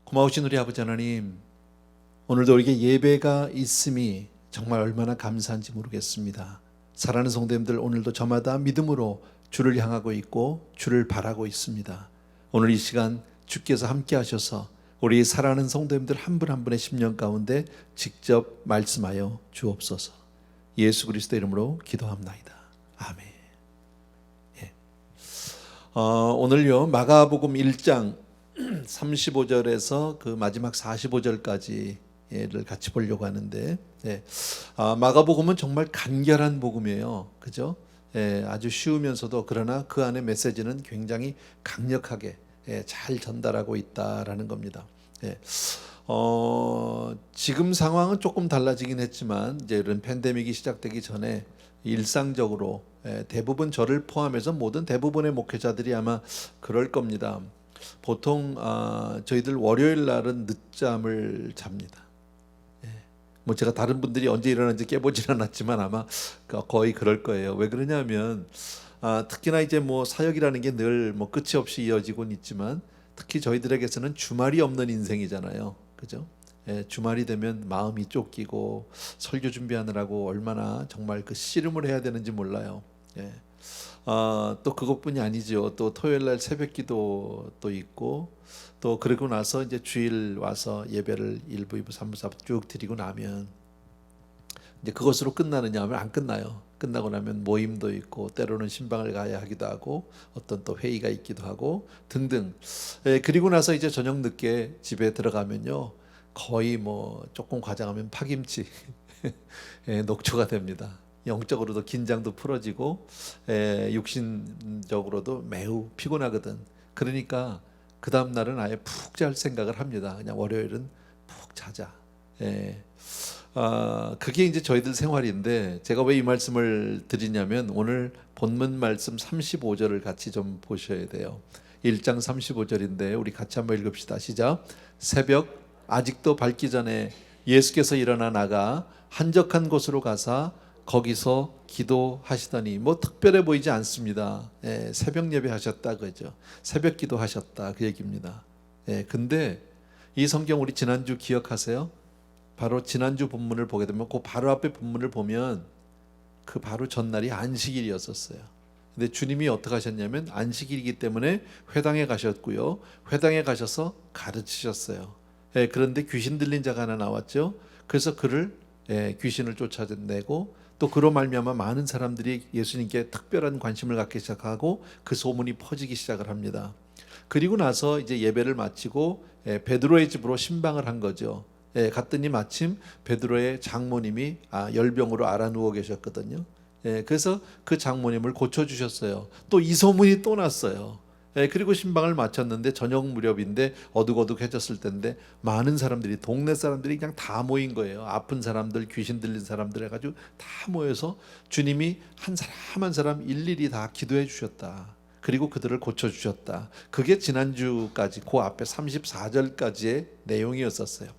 고마우신 우리 아버지 하나님, 오늘도 우리에게 예배가 있음이 정말 얼마나 감사한지 모르겠습니다. 사랑하는 성도님들, 오늘도 저마다 믿음으로 주를 향하고 있고 주를 바라고 있습니다. 오늘 이 시간 주께서 함께 하셔서 우리 사랑하는 성도님들 한 분 한 분의 심령 가운데 직접 말씀하여 주옵소서. 예수 그리스도 이름으로 기도합나이다. 아멘. 예. 오늘요 마가복음 1장 35절에서 그 마지막 45절까지를 같이 보려고 하는데, 마가복음은 정말 간결한 복음이에요. 그죠? 아주 쉬우면서도 그러나 그 안에 메시지는 굉장히 강력하게 잘 전달하고 있다라는 겁니다. 지금 상황은 조금 달라지긴 했지만 이제 이런 팬데믹이 시작되기 전에 일상적으로 대부분 저를 포함해서 모든 대부분의 목회자들이 아마 그럴 겁니다. 보통 저희들 월요일 날은 늦잠을 잡니다. 뭐 제가 다른 분들이 언제 일어나는지 깨보진 않았지만 아마 거의 그럴 거예요. 왜 그러냐면 특히나 이제 뭐 사역이라는 게 늘 뭐 끝이 없이 이어지곤 있지만 특히 저희들에게서는 주말이 없는 인생이잖아요. 그죠? 주말이 되면 마음이 쫓기고 설교 준비하느라고 얼마나 정말 그 씨름을 해야 되는지 몰라요. 또 그것뿐이 아니죠. 또 토요일 날 새벽 기도 또 있고, 또 그러고 나서 이제 주일 와서 예배를 1부, 2부, 3부, 4부 쭉 드리고 나면 이제 그것으로 끝나느냐 하면 안 끝나요. 끝나고 나면 모임도 있고 때로는 신방을 가야 하기도 하고 어떤 또 회의가 있기도 하고 등등. 그리고 나서 이제 저녁 늦게 집에 들어가면요 거의 뭐 조금 과장하면 파김치 녹초가 됩니다. 영적으로도 긴장도 풀어지고 육신적으로도 매우 피곤하거든. 그러니까 그 다음 날은 아예 푹 잘 생각을 합니다. 그냥 월요일은 푹 자자. 그게 이제 저희들 생활인데, 제가 왜 이 말씀을 드리냐면 오늘 본문 말씀 35절을 같이 좀 보셔야 돼요. 1장 35절인데 우리 같이 한번 읽읍시다. 시작. 새벽 아직도 밝기 전에 예수께서 일어나 나가 한적한 곳으로 가사 거기서 기도하시더니, 뭐 특별해 보이지 않습니다. 새벽 예배 하셨다 그죠? 새벽 기도하셨다 그 얘기입니다. 근데 이 성경 우리 지난주 기억하세요? 바로 지난주 본문을 보게 되면 그 바로 앞에 본문을 보면 그 바로 전날이 안식일이었었어요. 근데 주님이 어떻게 하셨냐면 안식일이기 때문에 회당에 가셨고요. 회당에 가셔서 가르치셨어요. 그런데 귀신 들린 자가 하나 나왔죠. 그래서 그를 귀신을 쫓아내고, 또 그로 말미암아 많은 사람들이 예수님께 특별한 관심을 갖기 시작하고 그 소문이 퍼지기 시작을 합니다. 그리고 나서 이제 예배를 마치고 베드로의 집으로 신방을 한 거죠. 갔더니 마침 베드로의 장모님이 열병으로 앓아 누워 계셨거든요. 그래서 그 장모님을 고쳐주셨어요. 또 이 소문이 또 났어요. 그리고 신방을 마쳤는데 저녁 무렵인데 어둑어둑해졌을 텐데 많은 사람들이, 동네 사람들이 그냥 다 모인 거예요. 아픈 사람들, 귀신 들린 사람들 해가지고 다 모여서 주님이 한 사람 한 사람 일일이 다 기도해 주셨다. 그리고 그들을 고쳐주셨다. 그게 지난주까지 그 앞에 34절까지의 내용이었었어요.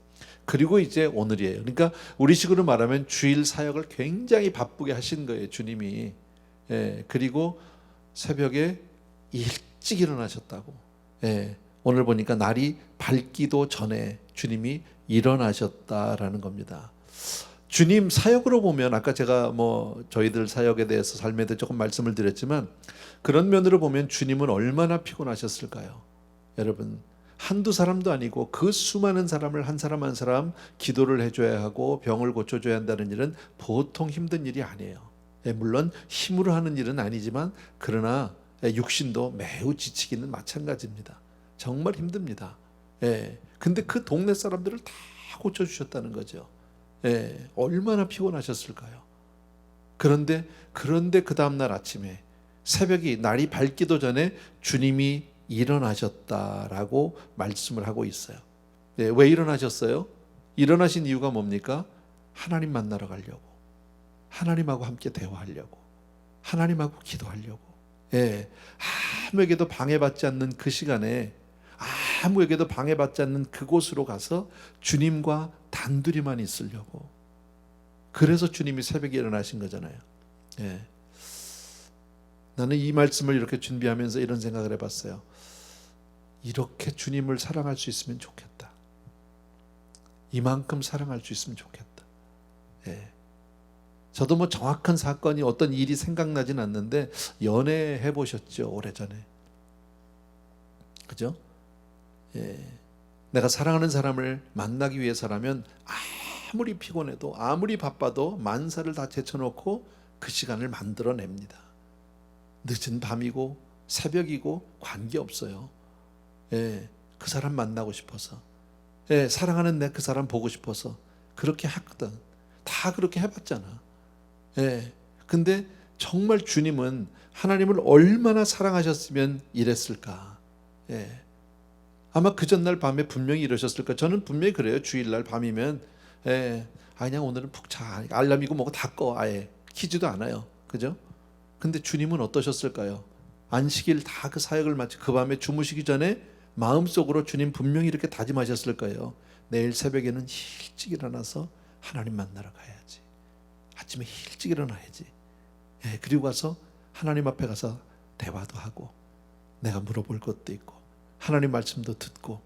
그리고 이제 오늘이에요. 그러니까 우리식으로 말하면 주일 사역을 굉장히 바쁘게 하신 거예요, 주님이. 그리고 새벽에 일찍 일어나셨다고. 오늘 보니까 날이 밝기도 전에 주님이 일어나셨다라는 겁니다. 주님 사역으로 보면 아까 제가 뭐 저희들 사역에 대해서 삶에 대해 조금 말씀을 드렸지만, 그런 면으로 보면 주님은 얼마나 피곤하셨을까요? 여러분, 한두 사람도 아니고 그 수많은 사람을 한 사람 한 사람 기도를 해줘야 하고 병을 고쳐줘야 한다는 일은 보통 힘든 일이 아니에요. 물론 힘으로 하는 일은 아니지만 그러나 육신도 매우 지치기는 마찬가지입니다. 정말 힘듭니다. 근데 그 동네 사람들을 다 고쳐주셨다는 거죠. 얼마나 피곤하셨을까요? 그런데 그 다음날 아침에 새벽이 날이 밝기도 전에 주님이 일어나셨다라고 말씀을 하고 있어요. 왜 일어나셨어요? 일어나신 이유가 뭡니까? 하나님 만나러 가려고, 하나님하고 함께 대화하려고, 하나님하고 기도하려고. 아무에게도 방해받지 않는 그 시간에, 아무에게도 방해받지 않는 그곳으로 가서 주님과 단둘이만 있으려고. 그래서 주님이 새벽에 일어나신 거잖아요. 나는 이 말씀을 이렇게 준비하면서 이런 생각을 해봤어요. 이렇게 주님을 사랑할 수 있으면 좋겠다. 이만큼 사랑할 수 있으면 좋겠다. 예. 저도 뭐 정확한 사건이 어떤 일이 생각나진 않는데 연애해 보셨죠, 오래전에. 그죠? 예. 내가 사랑하는 사람을 만나기 위해서라면 아무리 피곤해도 아무리 바빠도 만사를 다 제쳐놓고 그 시간을 만들어냅니다. 늦은 밤이고 새벽이고 관계없어요. 예. 그 사람 만나고 싶어서, 예. 사랑하는 내 그 사람 보고 싶어서 그렇게 했거든. 다 그렇게 해봤잖아. 예. 근데 정말 주님은 하나님을 얼마나 사랑하셨으면 이랬을까. 예. 아마 그 전날 밤에 분명히 이러셨을까. 저는 분명히 그래요. 주일날 밤이면 그냥 오늘은 푹 자. 알람이고 뭐고 다 꺼. 아예 키지도 않아요. 그죠? 근데 주님은 어떠셨을까요? 안식일 다 그 사역을 마치 그 밤에 주무시기 전에 마음속으로 주님 분명히 이렇게 다짐하셨을 거예요. 내일 새벽에는 일찍 일어나서 하나님 만나러 가야지. 아침에 일찍 일어나야지. 그리고 가서 하나님 앞에 가서 대화도 하고 내가 물어볼 것도 있고 하나님 말씀도 듣고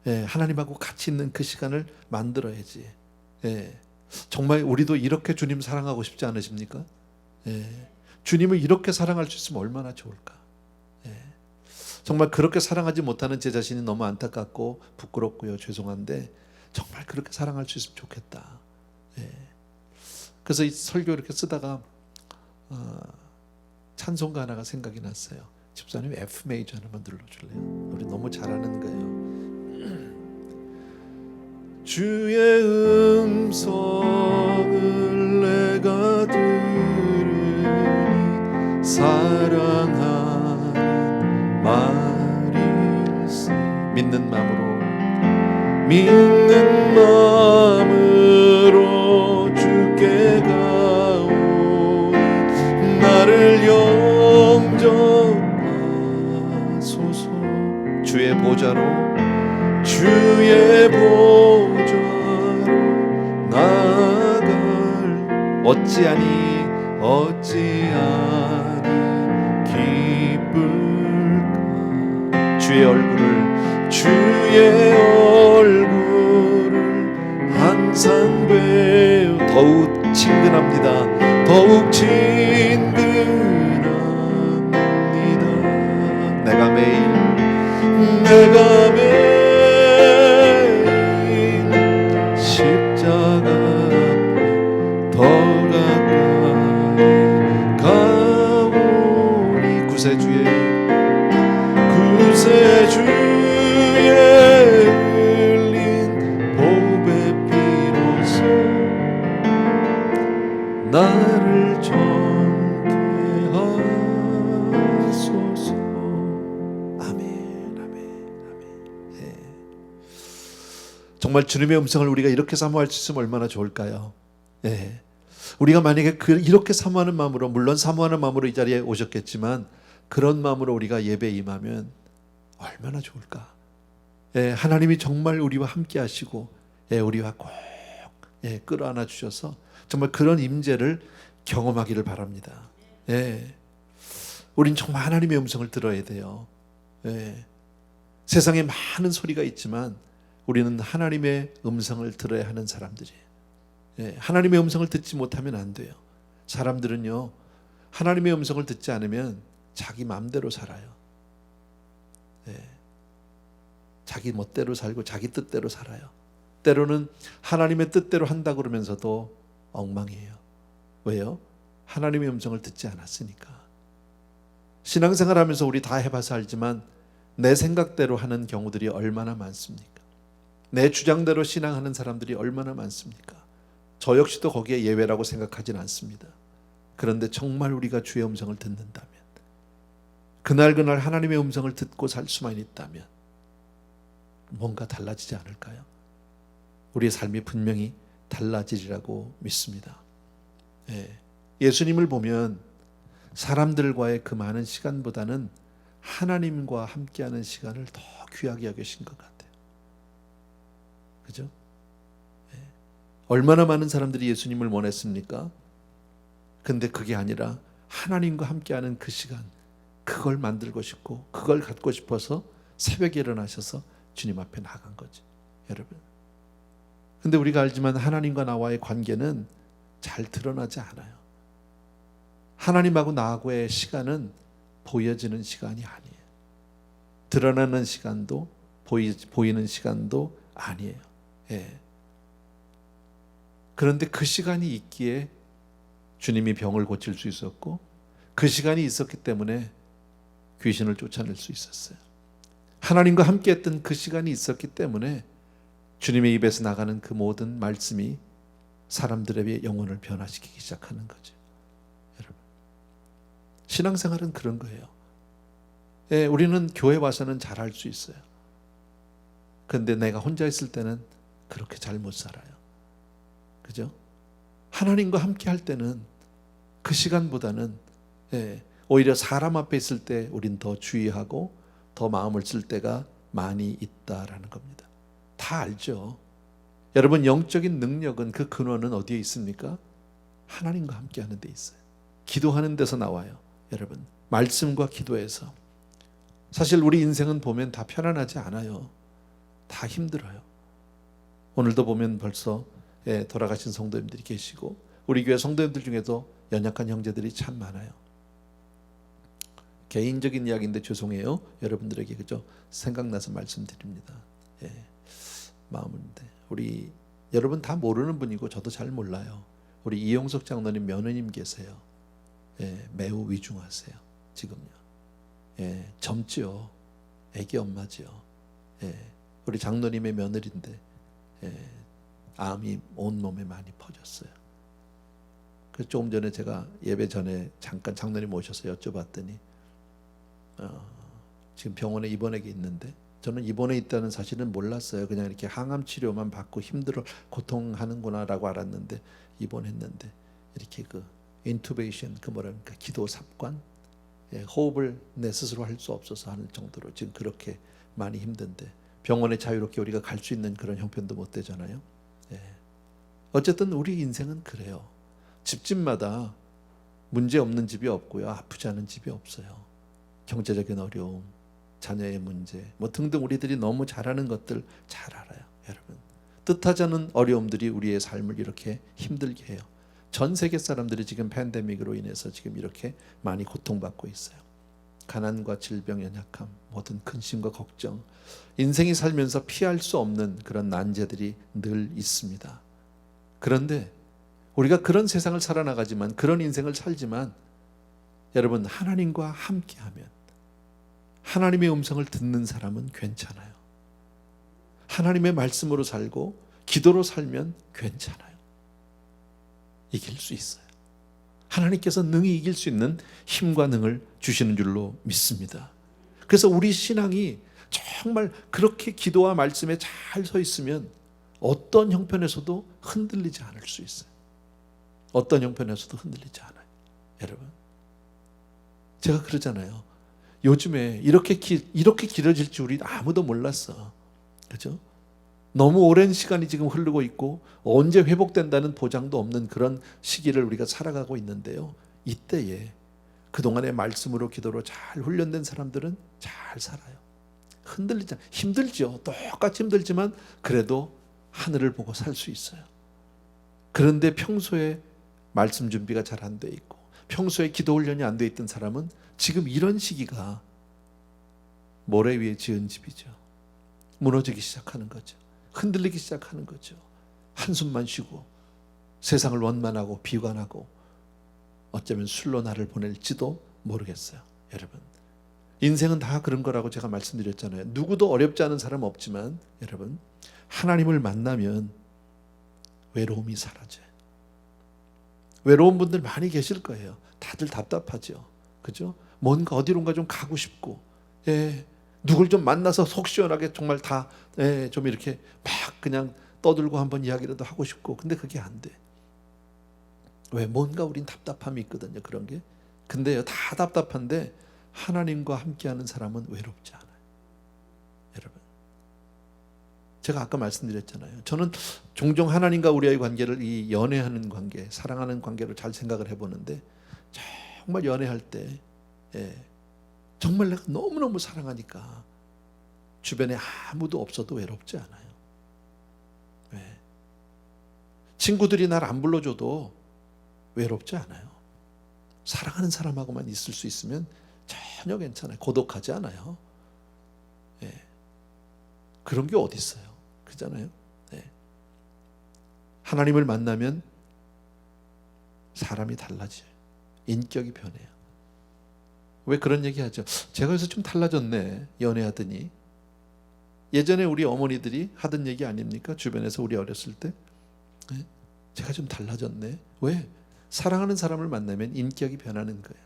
하나님하고 같이 있는 그 시간을 만들어야지. 정말 우리도 이렇게 주님 사랑하고 싶지 않으십니까? 주님을 이렇게 사랑할 수 있으면 얼마나 좋을까. 정말 그렇게 사랑하지 못하는 제 자신이 너무 안타깝고 부끄럽고요. 죄송한데 정말 그렇게 사랑할 수 있으면 좋겠다. 그래서 이 설교 이렇게 쓰다가 찬송가 하나가 생각이 났어요. 집사님 F 메이저 하나만 눌러줄래요? 우리 너무 잘하는 거예요. 주의 음성을 내가 들으니 사랑하는 말일세. 믿는 마음으로 주께 가오니 나를 영접하소서. 주의 보좌로 나아갈 어찌하니 기쁠까. 주의 얼굴을 항상 배우. 더욱 친근합니다. 더욱 친근합니다. 내가 매일 십자가 앞에 더 가까이 가오니 구세주의 흘린 보배 피로써 나를 정케 하소서. 아멘, 아멘, 아멘. 정말 주님의 음성을 우리가 이렇게 사모할 수 있으면 얼마나 좋을까요? 우리가 만약에 이렇게 사모하는 마음으로, 물론 사모하는 마음으로 이 자리에 오셨겠지만 그런 마음으로 우리가 예배에 임하면 얼마나 좋을까. 하나님이 정말 우리와 함께 하시고 우리와 꼭 끌어안아 주셔서 정말 그런 임재를 경험하기를 바랍니다. 우린 정말 하나님의 음성을 들어야 돼요. 세상에 많은 소리가 있지만 우리는 하나님의 음성을 들어야 하는 사람들이에요. 하나님의 음성을 듣지 못하면 안 돼요. 사람들은요, 하나님의 음성을 듣지 않으면 자기 마음대로 살아요. 자기 멋대로 살고 자기 뜻대로 살아요. 때로는 하나님의 뜻대로 한다 그러면서도 엉망이에요. 왜요? 하나님의 음성을 듣지 않았으니까. 신앙생활 하면서 우리 다 해봐서 알지만 내 생각대로 하는 경우들이 얼마나 많습니까? 내 주장대로 신앙하는 사람들이 얼마나 많습니까? 저 역시도 거기에 예외라고 생각하진 않습니다. 그런데 정말 우리가 주의 음성을 듣는다면, 그날 하나님의 음성을 듣고 살 수만 있다면 뭔가 달라지지 않을까요? 우리의 삶이 분명히 달라지리라고 믿습니다. 예수님을 보면 사람들과의 그 많은 시간보다는 하나님과 함께하는 시간을 더 귀하게 여기신 것 같아요. 그죠? 얼마나 많은 사람들이 예수님을 원했습니까? 근데 그게 아니라 하나님과 함께하는 그 시간, 그걸 만들고 싶고 그걸 갖고 싶어서 새벽에 일어나셔서 주님 앞에 나간 거죠. 여러분, 근데 우리가 알지만 하나님과 나와의 관계는 잘 드러나지 않아요. 하나님하고 나하고의 시간은 보여지는 시간이 아니에요. 드러나는 시간도 보이는 시간도 아니에요. 예. 그런데 그 시간이 있기에 주님이 병을 고칠 수 있었고, 그 시간이 있었기 때문에 귀신을 쫓아낼 수 있었어요. 하나님과 함께했던 그 시간이 있었기 때문에 주님의 입에서 나가는 그 모든 말씀이 사람들의 영혼을 변화시키기 시작하는 거죠. 여러분, 신앙생활은 그런 거예요. 예, 우리는 교회 와서는 잘할 수 있어요. 그런데 내가 혼자 있을 때는 그렇게 잘 못 살아요. 그죠? 하나님과 함께 할 때는 그 시간보다는 오히려 사람 앞에 있을 때 우린 더 주의하고 더 마음을 쓸 때가 많이 있다라는 겁니다. 다 알죠. 여러분, 영적인 능력은 그 근원은 어디에 있습니까? 하나님과 함께 하는 데 있어요. 기도하는 데서 나와요. 여러분, 말씀과 기도에서. 사실 우리 인생은 보면 다 편안하지 않아요. 다 힘들어요. 오늘도 보면 벌써 돌아가신 성도님들이 계시고, 우리 교회 성도님들 중에도 연약한 형제들이 참 많아요. 개인적인 이야기인데 죄송해요. 여러분들에게 그죠? 생각나서 말씀드립니다. 마음인데 우리 여러분 다 모르는 분이고 저도 잘 몰라요. 우리 이용석 장로님 며느님 계세요. 매우 위중하세요. 지금요. 젊죠. 애기 엄마죠. 우리 장로님의 며느리인데 암이 온몸에 많이 퍼졌어요. 그래서 조금 전에 제가 예배 전에 잠깐 장로님 오셔서 여쭤봤더니 지금 병원에 입원해 있는데, 저는 입원해 있다는 사실은 몰랐어요. 그냥 이렇게 항암 치료만 받고 힘들어 고통하는구나라고 알았는데, 입원했는데 이렇게 그 인투베이션, 그 뭐랍니까, 기도 삽관, 호흡을 내 스스로 할 수 없어서 하는 정도로 지금 그렇게 많이 힘든데, 병원에 자유롭게 우리가 갈 수 있는 그런 형편도 못 되잖아요. 어쨌든 우리 인생은 그래요. 집집마다 문제 없는 집이 없고요, 아프지 않은 집이 없어요. 경제적인 어려움, 자녀의 문제, 뭐 등등 우리들이 너무 잘하는 것들 잘 알아요. 여러분, 뜻하지 않은 어려움들이 우리의 삶을 이렇게 힘들게 해요. 전 세계 사람들이 지금 팬데믹으로 인해서 지금 이렇게 많이 고통받고 있어요. 가난과 질병, 연약함, 모든 근심과 걱정, 인생이 살면서 피할 수 없는 그런 난제들이 늘 있습니다. 그런데 우리가 그런 세상을 살아나가지만, 그런 인생을 살지만, 여러분, 하나님과 함께하면, 하나님의 음성을 듣는 사람은 괜찮아요. 하나님의 말씀으로 살고 기도로 살면 괜찮아요. 이길 수 있어요. 하나님께서 능히 이길 수 있는 힘과 능을 주시는 줄로 믿습니다. 그래서 우리 신앙이 정말 그렇게 기도와 말씀에 잘 서 있으면 어떤 형편에서도 흔들리지 않을 수 있어요. 어떤 형편에서도 흔들리지 않아요. 여러분, 제가 그러잖아요. 요즘에 이렇게 길어질 줄 우리 아무도 몰랐어. 그죠? 너무 오랜 시간이 지금 흐르고 있고 언제 회복된다는 보장도 없는 그런 시기를 우리가 살아가고 있는데요. 이때에 그동안의 말씀으로 기도로 잘 훈련된 사람들은 잘 살아요. 흔들리지 않아요. 힘들죠. 똑같이 힘들지만 그래도 하늘을 보고 살 수 있어요. 그런데 평소에 말씀 준비가 잘 안 돼 있고 평소에 기도 훈련이 안 돼 있던 사람은 지금 이런 시기가 모래 위에 지은 집이죠. 무너지기 시작하는 거죠. 흔들리기 시작하는 거죠. 한숨만 쉬고 세상을 원만하고 비관하고 어쩌면 술로 나를 보낼지도 모르겠어요. 여러분, 인생은 다 그런 거라고 제가 말씀드렸잖아요. 누구도 어렵지 않은 사람 없지만 여러분, 하나님을 만나면 외로움이 사라져요. 외로운 분들 많이 계실 거예요. 다들 답답하죠. 그죠? 뭔가 어디론가 좀 가고 싶고, 누굴 좀 만나서 속 시원하게 정말 다, 좀 이렇게 막 그냥 떠들고 한번 이야기라도 하고 싶고, 근데 그게 안 돼. 왜? 뭔가 우린 답답함이 있거든요. 그런 게. 근데요, 다 답답한데 하나님과 함께하는 사람은 외롭지 않아요. 여러분, 제가 아까 말씀드렸잖아요. 저는 종종 하나님과 우리의 관계를 이 연애하는 관계, 사랑하는 관계로 잘 생각을 해보는데, 정말 연애할 때 정말 내가 너무너무 사랑하니까 주변에 아무도 없어도 외롭지 않아요. 왜? 친구들이 날 안 불러줘도 외롭지 않아요. 사랑하는 사람하고만 있을 수 있으면 전혀 괜찮아요. 고독하지 않아요. 예. 그런 게 어디 있어요? 그잖아요. 예. 하나님을 만나면 사람이 달라져요. 인격이 변해요. 왜 그런 얘기 하죠? 제가 요새 좀 달라졌네, 연애하더니. 예전에 우리 어머니들이 하던 얘기 아닙니까? 주변에서 우리 어렸을 때. 예? 제가 좀 달라졌네. 왜? 사랑하는 사람을 만나면 인격이 변하는 거예요.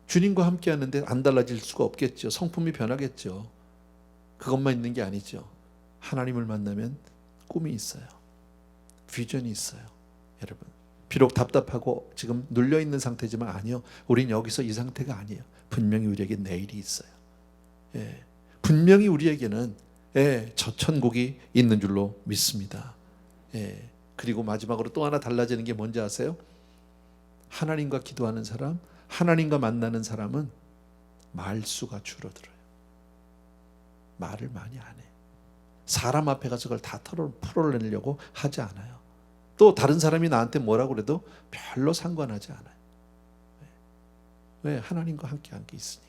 주님과 함께 하는데 안 달라질 수가 없겠죠. 성품이 변하겠죠. 그것만 있는 게 아니죠. 하나님을 만나면 꿈이 있어요. 비전이 있어요. 여러분, 비록 답답하고 지금 눌려있는 상태지만 아니요, 우린 여기서 이 상태가 아니에요. 분명히 우리에게 내일이 있어요. 예. 분명히 우리에게는 저 천국이 있는 줄로 믿습니다. 예. 그리고 마지막으로 또 하나 달라지는 게 뭔지 아세요? 하나님과 기도하는 사람, 하나님과 만나는 사람은 말수가 줄어들어요. 말을 많이 안 해. 사람 앞에 가서 그걸 다 풀어내려고 하지 않아요. 또 다른 사람이 나한테 뭐라고 그래도 별로 상관하지 않아요. 왜? 하나님과 함께 한 게 있으니까.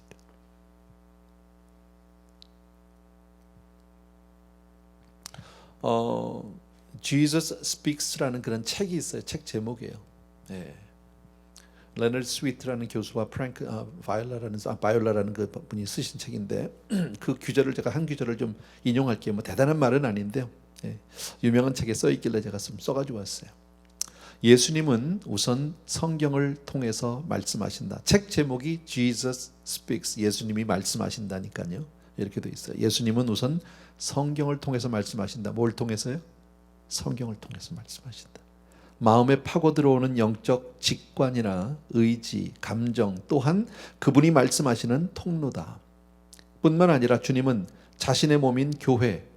Jesus Speaks라는 그런 책이 있어요. 책 제목이에요. 레너드 스위트라는 교수와 프랭크 바이올라라는 그 분이 쓰신 책인데 그 규절을 제가 한 규절을 좀 인용할게요. 뭐 대단한 말은 아닌데요. 유명한 책에 써 있길래 제가 좀 써가지고 왔어요. 예수님은 우선 성경을 통해서 말씀하신다. 책 제목이 Jesus Speaks, 예수님이 말씀하신다니까요. 이렇게 돼 있어요. 예수님은 우선 성경을 통해서 말씀하신다. 뭘 통해서요? 성경을 통해서 말씀하신다. 마음에 파고 들어오는 영적 직관이나 의지, 감정 또한 그분이 말씀하시는 통로다. 뿐만 아니라 주님은 자신의 몸인 교회,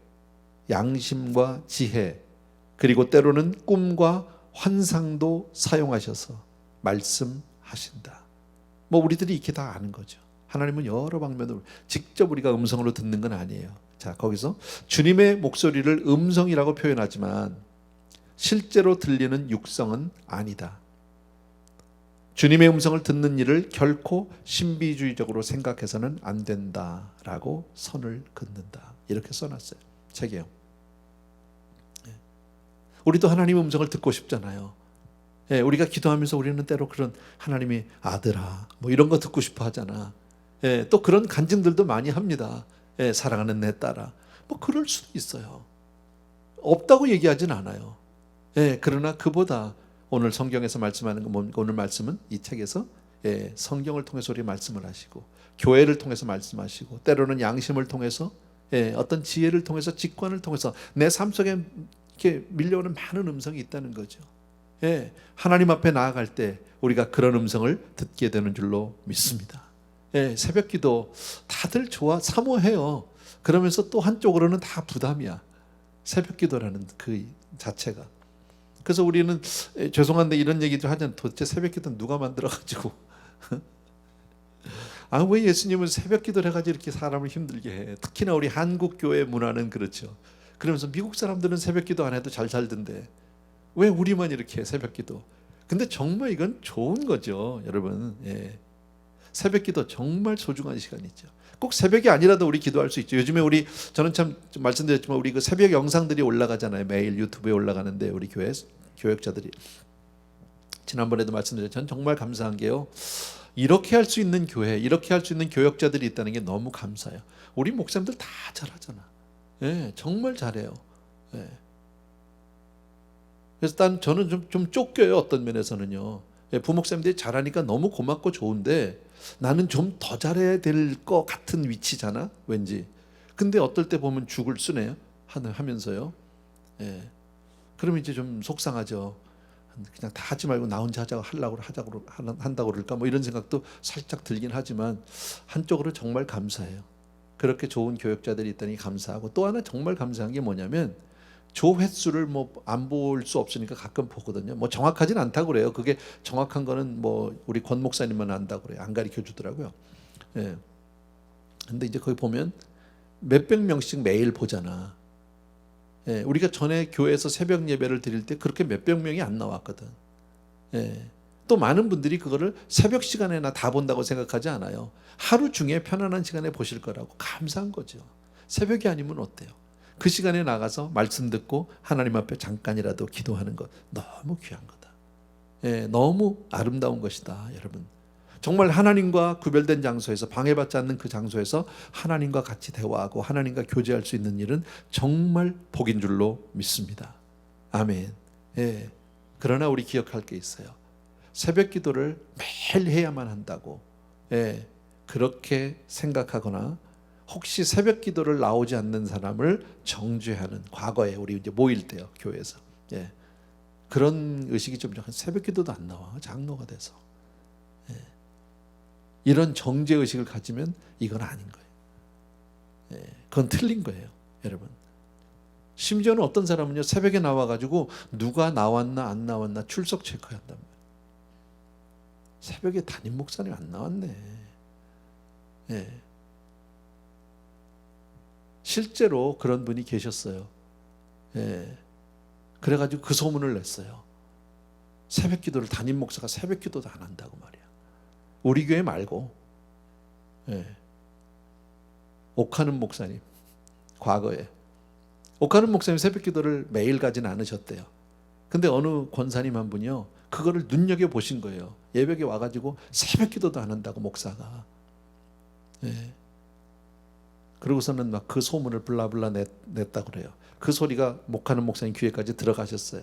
양심과 지혜, 그리고 때로는 꿈과 환상도 사용하셔서 말씀하신다. 뭐 우리들이 이렇게 다 아는 거죠. 하나님은 여러 방면으로 직접 우리가 음성으로 듣는 건 아니에요. 자, 거기서 주님의 목소리를 음성이라고 표현하지만 실제로 들리는 육성은 아니다. 주님의 음성을 듣는 일을 결코 신비주의적으로 생각해서는 안 된다라고 선을 긋는다. 이렇게 써놨어요. 책이에요. 우리도 하나님의 음성을 듣고 싶잖아요. 우리가 기도하면서 우리는 때로 그런 하나님의 아들아 뭐 이런 거 듣고 싶어 하잖아. 또 그런 간증들도 많이 합니다. 사랑하는 내 딸아. 뭐 그럴 수도 있어요. 없다고 얘기하진 않아요. 그러나 그보다 오늘 성경에서 말씀하는 거, 오늘 말씀은 이 책에서 성경을 통해서 우리 말씀을 하시고 교회를 통해서 말씀하시고 때로는 양심을 통해서 어떤 지혜를 통해서 직관을 통해서 내 삶 속에 이렇게 밀려오는 많은 음성이 있다는 거죠. 하나님 앞에 나아갈 때 우리가 그런 음성을 듣게 되는 줄로 믿습니다. 새벽기도 다들 사모해요. 그러면서 또 한쪽으로는 다 부담이야. 새벽기도라는 그 자체가. 그래서 우리는 죄송한데 이런 얘기도 하잖아요. 도대체 새벽기도 누가 만들어가지고 왜 예수님은 새벽기도를 해가지고 이렇게 사람을 힘들게 해. 특히나 우리 한국 교회 문화는 그렇죠. 그러면서 미국 사람들은 새벽기도 안 해도 잘 살던데 왜 우리만 이렇게 해, 새벽기도. 근데 정말 이건 좋은 거죠, 여러분. 새벽기도 정말 소중한 시간이죠. 꼭 새벽이 아니라도 우리 기도할 수 있죠. 요즘에 저는 참 말씀드렸지만 우리 그 새벽 영상들이 올라가잖아요. 매일 유튜브에 올라가는데 우리 교역자들이 지난번에도 말씀드렸지만 정말 감사한 게요. 이렇게 할 수 있는 교회, 이렇게 할 수 있는 교역자들이 있다는 게 너무 감사해요. 우리 목사님들 다 잘하잖아. 정말 잘해요. 그래서 저는 좀 쫓겨요. 어떤 면에서는요. 부목사님들이 잘하니까 너무 고맙고 좋은데 나는 좀 더 잘해야 될 것 같은 위치잖아, 왠지. 근데 어떨 때 보면 죽을 쓰네요, 하면서요. 그러면 이제 좀 속상하죠. 그냥 다 하지 말고 나 혼자 한다고 그럴까, 뭐 이런 생각도 살짝 들긴 하지만 한쪽으로 정말 감사해요. 그렇게 좋은 교역자들이 있다니 감사하고, 또 하나 정말 감사한 게 뭐냐면 조회수를 뭐 안 볼 수 없으니까 가끔 보거든요. 뭐 정확하진 않다고 그래요. 그게 정확한 거는 뭐 우리 권 목사님만 안다고 그래요. 안 가르쳐 주더라고요. 근데 이제 거기 보면 몇백 명씩 매일 보잖아. 예, 우리가 전에 교회에서 새벽 예배를 드릴 때 그렇게 몇백 명이 안 나왔거든. 예. 또 많은 분들이 그거를 새벽 시간에나 다 본다고 생각하지 않아요. 하루 중에 편안한 시간에 보실 거라고 감사한 거죠. 새벽이 아니면 어때요? 그 시간에 나가서 말씀 듣고 하나님 앞에 잠깐이라도 기도하는 것 너무 귀한 거다. 예, 너무 아름다운 것이다, 여러분. 정말 하나님과 구별된 장소에서, 방해받지 않는 그 장소에서 하나님과 같이 대화하고 하나님과 교제할 수 있는 일은 정말 복인 줄로 믿습니다. 아멘. 예. 그러나 우리 기억할 게 있어요. 새벽 기도를 매일 해야만 한다고, 예, 그렇게 생각하거나 혹시 새벽 기도를 나오지 않는 사람을 정죄하는, 과거에 우리 이제 모일 때요, 교회에서, 예, 그런 의식이 좀, 새벽 기도도 안 나와, 장로가 돼서, 예, 이런 정죄 의식을 가지면 이건 아닌 거예요. 예, 그건 틀린 거예요, 여러분. 심지어는 어떤 사람은요, 새벽에 나와가지고 누가 나왔나 안 나왔나 출석 체크한단 말이에요. 새벽에 담임 목사님 안 나왔네. 예. 실제로 그런 분이 계셨어요. 예. 그래가지고 그 소문을 냈어요. 새벽 기도를, 담임 목사가 새벽 기도도 안 한다고 말이야. 우리 교회 말고, 예, 옥하는 목사님, 과거에 옥하는 목사님 새벽 기도를 매일 가진 않으셨대요. 근데 어느 권사님 한 분이요, 그거를 눈여겨보신 거예요. 예배에 와가지고 새벽 기도도 안 한다고, 목사가. 예. 그러고서는 막 그 소문을 블라블라 냈다고 그래요. 그 소리가 목하는 목사님 귀에까지 들어가셨어요.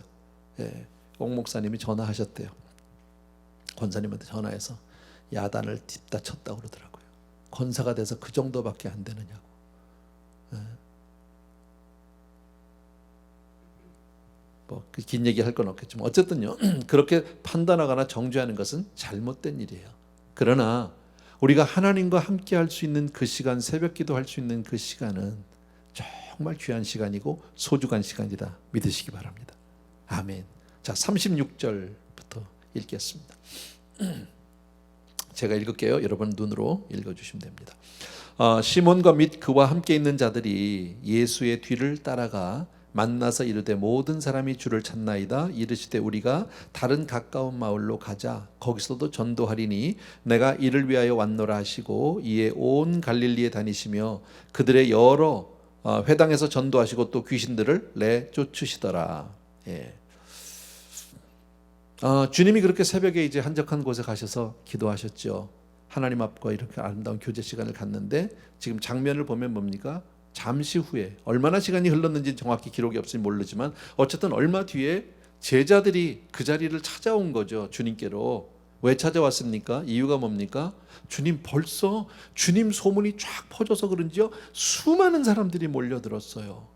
예. 옥 목사님이 전화하셨대요. 권사님한테 전화해서 야단을 뒷다 쳤다고 그러더라고요. 권사가 돼서 그 정도밖에 안 되느냐고. 예. 긴 얘기 할 건 없겠지만 어쨌든요, 그렇게 판단하거나 정죄하는 것은 잘못된 일이에요. 그러나 우리가 하나님과 함께 할 수 있는 그 시간, 새벽 기도할 수 있는 그 시간은 정말 귀한 시간이고 소중한 시간이다 믿으시기 바랍니다. 아멘. 자, 36절부터 읽겠습니다. 제가 읽을게요. 여러분 눈으로 읽어주시면 됩니다. 시몬과 및 그와 함께 있는 자들이 예수의 뒤를 따라가 만나서 이르되 모든 사람이 주를 찾나이다. 이르시되 우리가 다른 가까운 마을로 가자. 거기서도 전도하리니 내가 이를 위하여 왔노라 하시고 이에 온 갈릴리에 다니시며 그들의 여러 회당에서 전도하시고 또 귀신들을 내쫓으시더라. 예. 주님이 그렇게 새벽에 이제 한적한 곳에 가셔서 기도하셨죠. 하나님 앞과 이렇게 아름다운 교제 시간을 갖는데 지금 장면을 보면 뭡니까? 잠시 후에, 얼마나 시간이 흘렀는지 정확히 기록이 없으니 모르지만 어쨌든 얼마 뒤에 제자들이 그 자리를 찾아온 거죠. 주님께로. 왜 찾아왔습니까? 이유가 뭡니까? 주님, 벌써 주님 소문이 쫙 퍼져서 그런지요, 수많은 사람들이 몰려들었어요.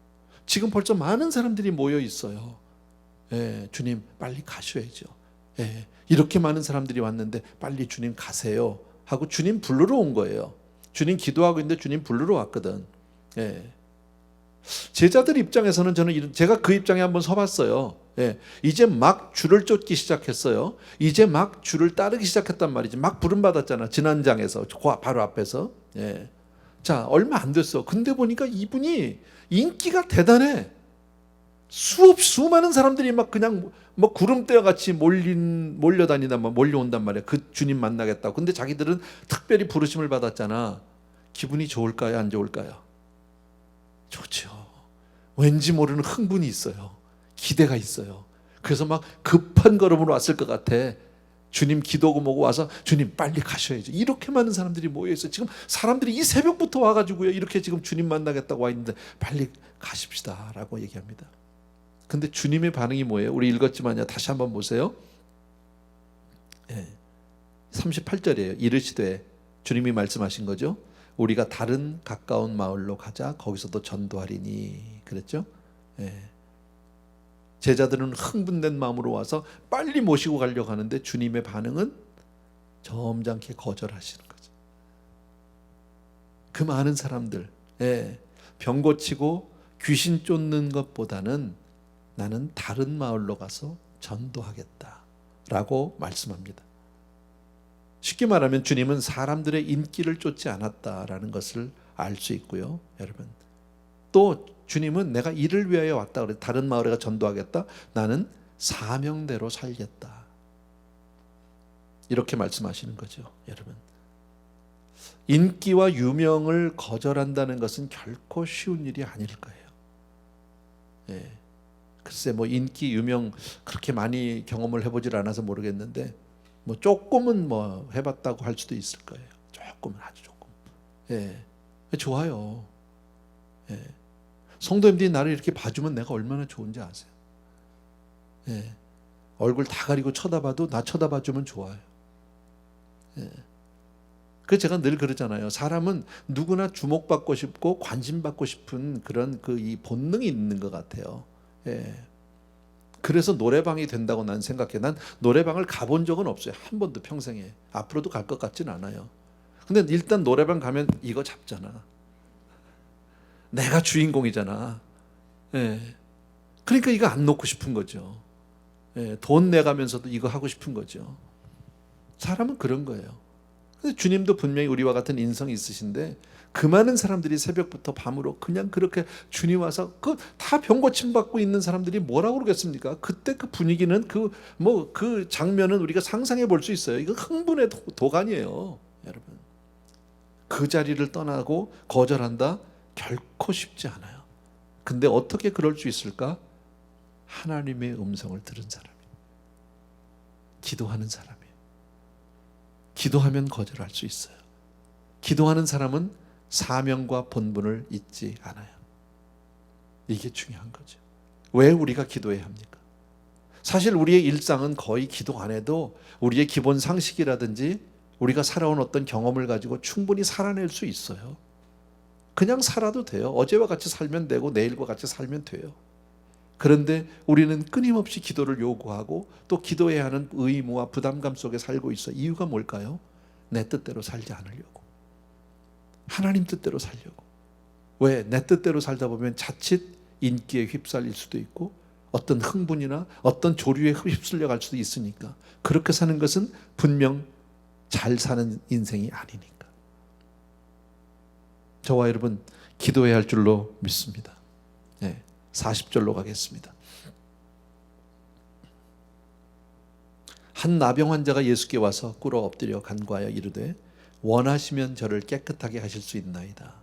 지금 벌써 많은 사람들이 모여 있어요. 예, 주님 빨리 가셔야죠. 예, 이렇게 많은 사람들이 왔는데 빨리 주님 가세요 하고 주님 부르러 온 거예요. 주님 기도하고 있는데 주님 부르러 왔거든. 예. 제자들 입장에서는 저는 제가 그 입장에 한번 서봤어요. 예. 이제 막 줄을 쫓기 시작했어요. 이제 막 줄을 따르기 시작했단 말이지. 막 부름받았잖아. 지난장에서 바로 앞에서. 예. 자, 얼마 안 됐어. 근데 보니까 이분이 인기가 대단해. 수많은 사람들이 막 그냥 뭐 구름대와 같이 몰려온단 말이야. 그 주님 만나겠다고. 근데 자기들은 특별히 부르심을 받았잖아. 기분이 좋을까요? 안 좋을까요? 좋죠. 왠지 모르는 흥분이 있어요. 기대가 있어요. 그래서 막 급한 걸음으로 왔을 것 같아. 주님 기도고 뭐고 와서 주님 빨리 가셔야죠. 이렇게 많은 사람들이 모여 있어요. 지금 사람들이 이 새벽부터 와가지고요, 이렇게 지금 주님 만나겠다고 와 있는데 빨리 가십시다라고 얘기합니다. 근데 주님의 반응이 뭐예요? 우리 읽었지만요, 다시 한번 보세요. 38절이에요. 이르시되, 주님이 말씀하신 거죠. 우리가 다른 가까운 마을로 가자. 거기서도 전도하리니. 그랬죠? 예. 제자들은 흥분된 마음으로 와서 빨리 모시고 가려고 하는데 주님의 반응은 점잖게 거절하시는 거죠. 그 많은 사람들, 예, 병 고치고 귀신 쫓는 것보다는 나는 다른 마을로 가서 전도하겠다라고 말씀합니다. 쉽게 말하면 주님은 사람들의 인기를 쫓지 않았다라는 것을 알 수 있고요. 여러분, 또 주님은 내가 이를 위하여 왔다 그래. 다른 마을에 가 전도하겠다. 나는 사명대로 살겠다. 이렇게 말씀하시는 거죠, 여러분. 인기와 유명을 거절한다는 것은 결코 쉬운 일이 아닐 거예요. 예. 글쎄 뭐 인기 유명 그렇게 많이 경험을 해보질 않아서 모르겠는데 뭐 조금은 뭐 해봤다고 할 수도 있을 거예요. 조금은, 아주 조금. 예, 좋아요. 예. 성도님들이 나를 이렇게 봐주면 내가 얼마나 좋은지 아세요? 예. 얼굴 다 가리고 쳐다봐도 나 쳐다봐주면 좋아요. 예. 그래서 제가 늘 그러잖아요. 사람은 누구나 주목받고 싶고 관심받고 싶은 그런 그 이 본능이 있는 것 같아요. 예. 그래서 노래방이 된다고 난 생각해. 난 노래방을 가본 적은 없어요. 한 번도 평생에. 앞으로도 갈 것 같지는 않아요. 근데 일단 노래방 가면 이거 잡잖아. 내가 주인공이잖아. 예. 그러니까 이거 안 놓고 싶은 거죠. 예. 돈 내가면서도 이거 하고 싶은 거죠. 사람은 그런 거예요. 근데 주님도 분명히 우리와 같은 인성이 있으신데 그 많은 사람들이 새벽부터 밤으로 그냥 그렇게 주님 와서 그 다 병고침 받고 있는 사람들이 뭐라고 그러겠습니까? 그때 그 분위기는 그 장면은 우리가 상상해 볼 수 있어요. 이거 흥분의 도가니예요, 여러분. 그 자리를 떠나고 거절한다? 결코 쉽지 않아요. 근데 어떻게 그럴 수 있을까? 하나님의 음성을 들은 사람이, 기도하는 사람이에요. 기도하면 거절할 수 있어요. 기도하는 사람은 사명과 본분을 잊지 않아요. 이게 중요한 거죠. 왜 우리가 기도해야 합니까? 사실 우리의 일상은 거의 기도 안 해도 우리의 기본 상식이라든지 우리가 살아온 어떤 경험을 가지고 충분히 살아낼 수 있어요. 그냥 살아도 돼요. 어제와 같이 살면 되고 내일과 같이 살면 돼요. 그런데 우리는 끊임없이 기도를 요구하고 또 기도해야 하는 의무와 부담감 속에 살고 있어. 이유가 뭘까요? 내 뜻대로 살지 않으려고. 하나님 뜻대로 살려고. 왜? 내 뜻대로 살다 보면 자칫 인기에 휩쓸릴 수도 있고 어떤 흥분이나 어떤 조류에 휩쓸려 갈 수도 있으니까. 그렇게 사는 것은 분명 잘 사는 인생이 아니니까. 저와 여러분 기도해야 할 줄로 믿습니다. 네, 40절로 가겠습니다. 한 나병 환자가 예수께 와서 꿇어 엎드려 간구하여 이르되 원하시면 저를 깨끗하게 하실 수 있나이다.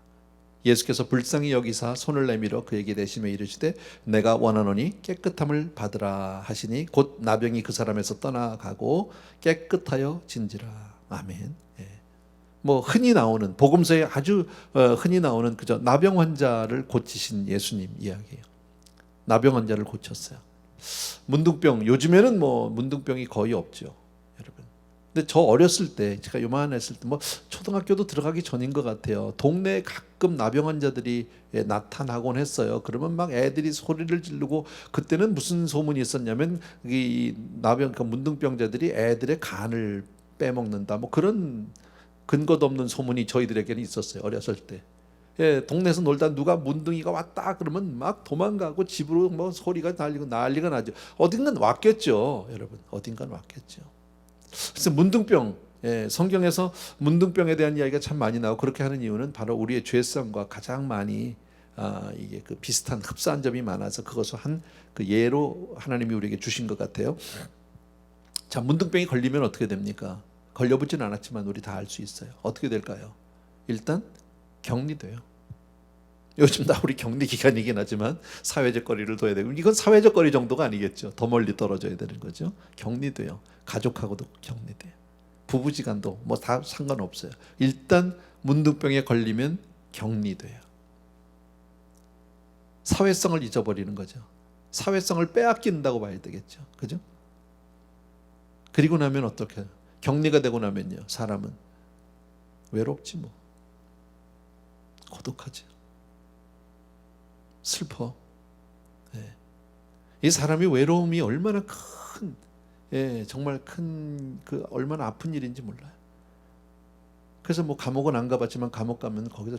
예수께서 불쌍히 여기사 손을 내밀어 그에게 대시며 이르시되 내가 원하노니 깨끗함을 받으라 하시니 곧 나병이 그 사람에서 떠나가고 깨끗하여 진지라. 아멘. 예. 뭐 흔히 나오는 복음서에 아주 흔히 나오는 그저 나병 환자를 고치신 예수님 이야기예요. 나병 환자를 고쳤어요. 문둥병, 요즘에는 뭐 문둥병이 거의 없죠, 여러분. 근데 저 어렸을 때, 제가 요만했을 때, 뭐 초등학교도 들어가기 전인 것 같아요. 동네에 가끔 나병 환자들이 나타나곤 했어요. 그러면 막 애들이 소리를 지르고, 그때는 무슨 소문이 있었냐면 이 나병, 그 문둥병자들이 애들의 간을 빼먹는다, 뭐 그런 근거도 없는 소문이 저희들에게는 있었어요, 어렸을 때. 예, 동네에서 놀다 누가 문둥이가 왔다 그러면 막 도망가고 집으로 뭐 소리가 날리고 난리가 나죠. 어딘간 왔겠죠, 여러분. 어딘간 왔겠죠. 그래서 문둥병, 예, 성경에서 문둥병에 대한 이야기가 참 많이 나오고 그렇게 하는 이유는 바로 우리의 죄성과 가장 많이 이게 그 비슷한 흡사한 점이 많아서 그것을 한 그 예로 하나님이 우리에게 주신 것 같아요. 자, 문둥병이 걸리면 어떻게 됩니까? 걸려보진 않았지만 우리 다 알 수 있어요. 어떻게 될까요? 일단 격리돼요. 요즘 다 우리 격리 기간이긴 하지만 사회적 거리를 둬야 되고, 이건 사회적 거리 정도가 아니겠죠. 더 멀리 떨어져야 되는 거죠. 격리돼요. 가족하고도 격리돼요. 부부지간도 뭐 다 상관없어요. 일단 문둥병에 걸리면 격리돼요. 사회성을 잊어버리는 거죠. 사회성을 빼앗긴다고 봐야 되겠죠. 그죠? 그리고 나면 어떻게 해요? 격리가 되고 나면요, 사람은 외롭지 뭐. 고독하지. 슬퍼. 예. 이 사람이 외로움이 얼마나 큰, 예, 정말 큰, 그 얼마나 아픈 일인지 몰라요. 그래서 뭐 감옥은 안 가봤지만 감옥 가면 거기서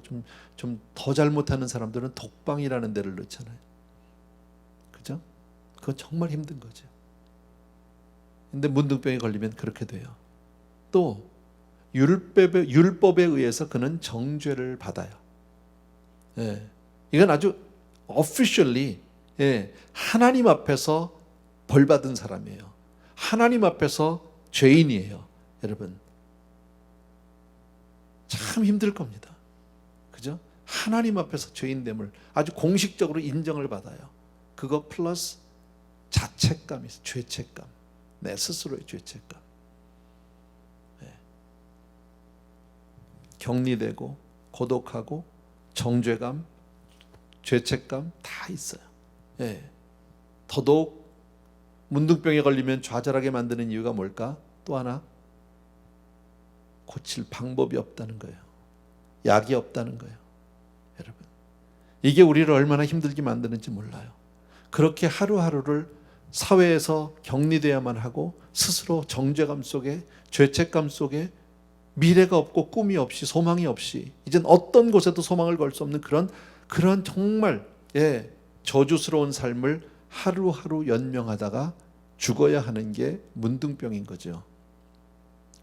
좀 더 잘못하는 사람들은 독방이라는 데를 넣잖아요. 그죠? 그건 정말 힘든 거죠. 근데 문둥병에 걸리면 그렇게 돼요. 또 율법에 의해서 그는 정죄를 받아요. 예. 이건 아주 officially 하나님 앞에서 벌 받은 사람이에요. 하나님 앞에서 죄인이에요. 여러분 참 힘들 겁니다. 그죠? 하나님 앞에서 죄인됨을 아주 공식적으로 인정을 받아요. 그거 플러스 자책감이 있어요. 죄책감. 내 스스로의 죄책감. 격리되고 고독하고 정죄감, 죄책감 다 있어요. 더더욱 문둥병에 걸리면 좌절하게 만드는 이유가 뭘까? 또 하나, 고칠 방법이 없다는 거예요. 약이 없다는 거예요. 여러분, 이게 우리를 얼마나 힘들게 만드는지 몰라요. 그렇게 하루하루를 사회에서 격리돼야만 하고 스스로 정죄감 속에, 죄책감 속에 미래가 없고 꿈이 없이 소망이 없이 이젠 어떤 곳에도 소망을 걸 수 없는 그런 정말 저주스러운 삶을 하루하루 연명하다가 죽어야 하는 게 문둥병인 거죠.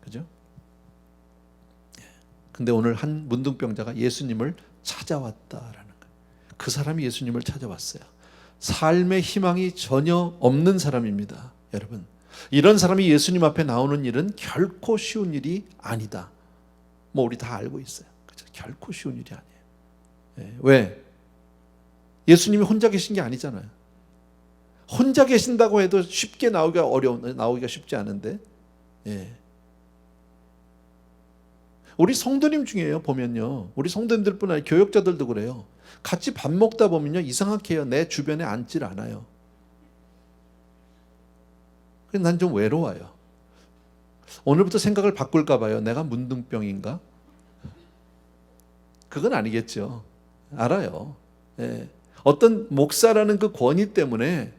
그죠? 근데 오늘 한 문둥병자가 예수님을 찾아왔다라는 거예요. 그 사람이 예수님을 찾아왔어요. 삶의 희망이 전혀 없는 사람입니다. 여러분, 이런 사람이 예수님 앞에 나오는 일은 결코 쉬운 일이 아니다. 뭐 우리 다 알고 있어요. 그렇죠? 결코 쉬운 일이 아니에요. 왜? 예수님이 혼자 계신 게 아니잖아요. 혼자 계신다고 해도 쉽게 나오기가 쉽지 않은데, 우리 성도님 중에요 보면요, 우리 성도님들뿐 아니라 교역자들도 그래요. 같이 밥 먹다 보면요 이상하게 해요. 내 주변에 앉질 않아요. 그래서 난 좀 외로워요. 오늘부터 생각을 바꿀까 봐요. 내가 문둥병인가? 그건 아니겠죠. 알아요. 어떤 목사라는 그 권위 때문에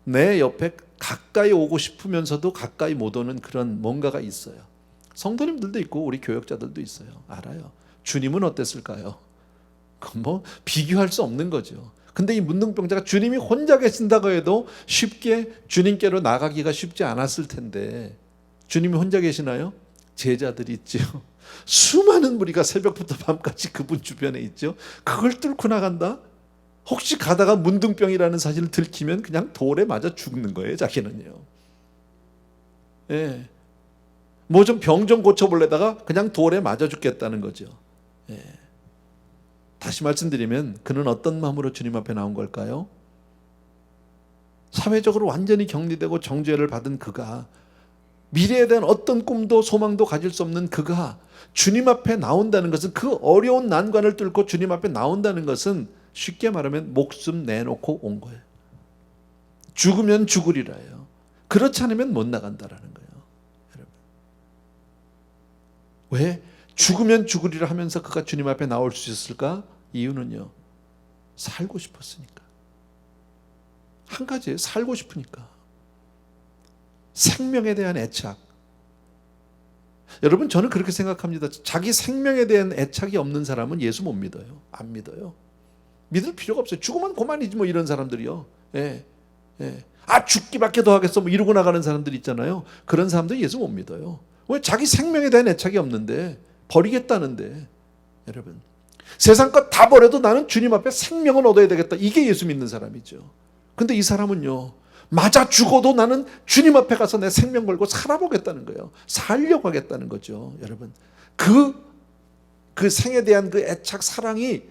내 옆에 가까이 오고 싶으면서도 가까이 못 오는 그런 뭔가가 있어요. 성도님들도 있고 우리 교역자들도 있어요. 알아요. 주님은 어땠을까요? 그건 뭐 비교할 수 없는 거죠. 근데 이 문둥병자가 주님이 혼자 계신다고 해도 쉽게 주님께로 나가기가 쉽지 않았을 텐데, 주님이 혼자 계시나요? 제자들이 있죠. 수많은 무리가 새벽부터 밤까지 그분 주변에 있죠. 그걸 뚫고 나간다? 혹시 가다가 문둥병이라는 사실을 들키면 그냥 돌에 맞아 죽는 거예요, 자기는요. 뭐 좀 병 좀 고쳐보려다가 그냥 돌에 맞아 죽겠다는 거죠. 다시 말씀드리면 그는 어떤 마음으로 주님 앞에 나온 걸까요? 사회적으로 완전히 격리되고 정죄를 받은 그가, 미래에 대한 어떤 꿈도 소망도 가질 수 없는 그가 주님 앞에 나온다는 것은, 그 어려운 난관을 뚫고 주님 앞에 나온다는 것은 쉽게 말하면 목숨 내놓고 온 거예요. 죽으면 죽으리라요. 그렇지 않으면 못 나간다라는 거예요. 여러분, 왜 죽으면 죽으리라 하면서 그가 주님 앞에 나올 수 있었을까? 이유는요, 살고 싶었으니까. 한 가지예요. 살고 싶으니까. 생명에 대한 애착. 여러분, 저는 그렇게 생각합니다. 자기 생명에 대한 애착이 없는 사람은 예수 못 믿어요. 안 믿어요. 믿을 필요가 없어요. 죽으면 그만이지 뭐, 이런 사람들이요. 죽기밖에 더 하겠어 뭐 이러고 나가는 사람들 있잖아요. 그런 사람들 예수 못 믿어요. 왜? 자기 생명에 대한 애착이 없는데, 버리겠다는데. 여러분, 세상 것 다 버려도 나는 주님 앞에 생명을 얻어야 되겠다. 이게 예수 믿는 사람이죠. 근데 이 사람은요, 맞아 죽어도 나는 주님 앞에 가서 내 생명 걸고 살아보겠다는 거예요. 살려고 하겠다는 거죠. 여러분, 그 생에 대한 그 애착, 사랑이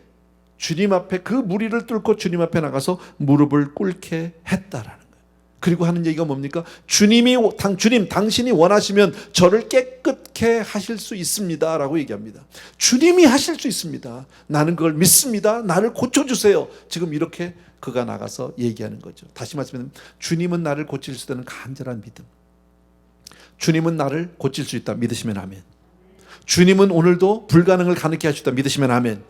주님 앞에, 그 무리를 뚫고 주님 앞에 나가서 무릎을 꿇게 했다라는 거예요. 그리고 하는 얘기가 뭡니까? 주님, 당신이 원하시면 저를 깨끗게 하실 수 있습니다 라고 얘기합니다. 주님이 하실 수 있습니다. 나는 그걸 믿습니다. 나를 고쳐주세요. 지금 이렇게 그가 나가서 얘기하는 거죠. 다시 말씀드리면, 주님은 나를 고칠 수 있다는 간절한 믿음. 주님은 나를 고칠 수 있다. 믿으시면 아멘. 주님은 오늘도 불가능을 가능케 하실 수 있다. 믿으시면 아멘.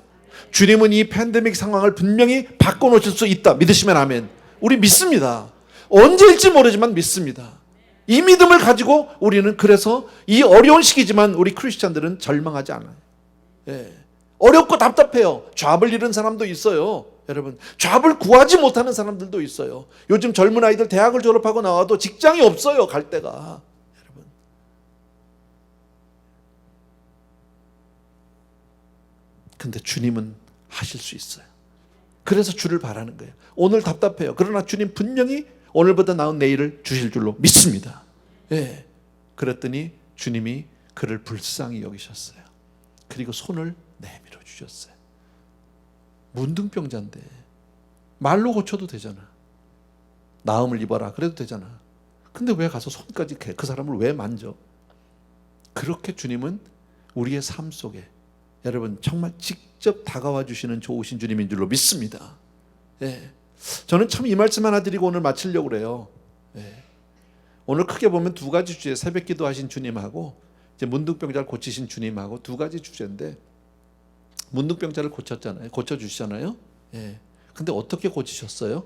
주님은 이 팬데믹 상황을 분명히 바꿔놓으실 수 있다. 믿으시면 아멘. 우리 믿습니다. 언제일지 모르지만 믿습니다. 이 믿음을 가지고 우리는, 그래서 이 어려운 시기지만 우리 크리스찬들은 절망하지 않아요. 어렵고 답답해요. 잡을 잃은 사람도 있어요. 여러분, 잡을 구하지 못하는 사람들도 있어요. 요즘 젊은 아이들 대학을 졸업하고 나와도 직장이 없어요. 갈 데가. 여러분, 근데 주님은 하실 수 있어요. 그래서 주를 바라는 거예요. 오늘 답답해요. 그러나 주님 분명히 오늘보다 나은 내일을 주실 줄로 믿습니다. 예. 그랬더니 주님이 그를 불쌍히 여기셨어요. 그리고 손을 내밀어 주셨어요. 문둥병자인데 말로 고쳐도 되잖아. 나음을 입어라 그래도 되잖아. 근데 왜 가서 손까지 그 사람을 왜 만져? 그렇게 주님은 우리의 삶 속에 여러분 정말 직접 다가와 주시는 좋으신 주님인 줄로 믿습니다. 예. 저는 참 이 말씀 하나 드리고 오늘 마치려고 그래요. 예. 오늘 크게 보면 두 가지 주제, 새벽 기도하신 주님하고 이제 문둥병자를 고치신 주님하고 두 가지 주제인데, 문둥병자를 고쳤잖아요. 고쳐주시잖아요. 예. 근데 어떻게 고치셨어요?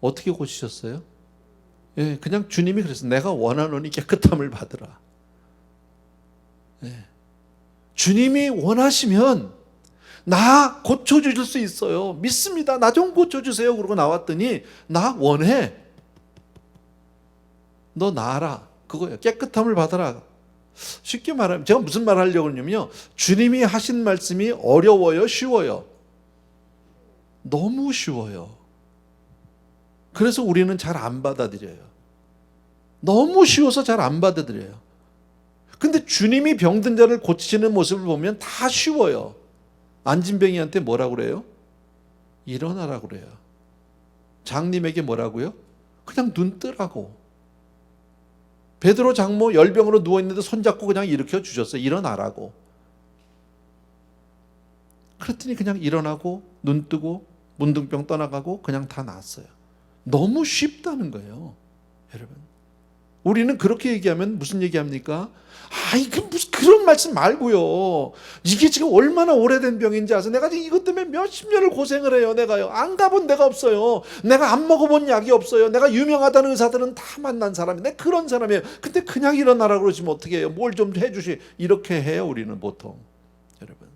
어떻게 고치셨어요? 예, 그냥 주님이 그랬어요. 내가 원하노니 깨끗함을 받으라. 예. 주님이 원하시면 나 고쳐주실 수 있어요. 믿습니다. 나 좀 고쳐주세요. 그러고 나왔더니 나 원해. 너 나아라. 그거예요. 깨끗함을 받아라. 쉽게 말하면 제가 무슨 말 하려고 하냐면요, 주님이 하신 말씀이 어려워요? 쉬워요? 너무 쉬워요. 그래서 우리는 잘 안 받아들여요. 너무 쉬워서 잘 안 받아들여요. 근데 주님이 병든 자를 고치시는 모습을 보면 다 쉬워요. 안진뱅이한테 뭐라고 그래요? 일어나라고 그래요. 장님에게 뭐라고요? 그냥 눈 뜨라고. 베드로 장모 열병으로 누워있는데 손잡고 그냥 일으켜 주셨어요. 일어나라고. 그랬더니 그냥 일어나고 눈 뜨고 문둥병 떠나가고 그냥 다 나았어요. 너무 쉽다는 거예요. 여러분, 우리는 그렇게 얘기하면 무슨 얘기합니까? 아이, 무슨 그런 말씀 말고요. 이게 지금 얼마나 오래된 병인지 아세요? 내가 지금 이것 때문에 몇십 년을 고생을 해요. 내가요. 안 가본 데가 없어요. 내가 안 먹어본 약이 없어요. 내가 유명하다는 의사들은 다 만난 사람인데 그런 사람이에요. 근데 그냥 일어나라고 그러시면 어떻게 해요? 뭘 좀 해주시. 이렇게 해요, 우리는 보통. 여러분.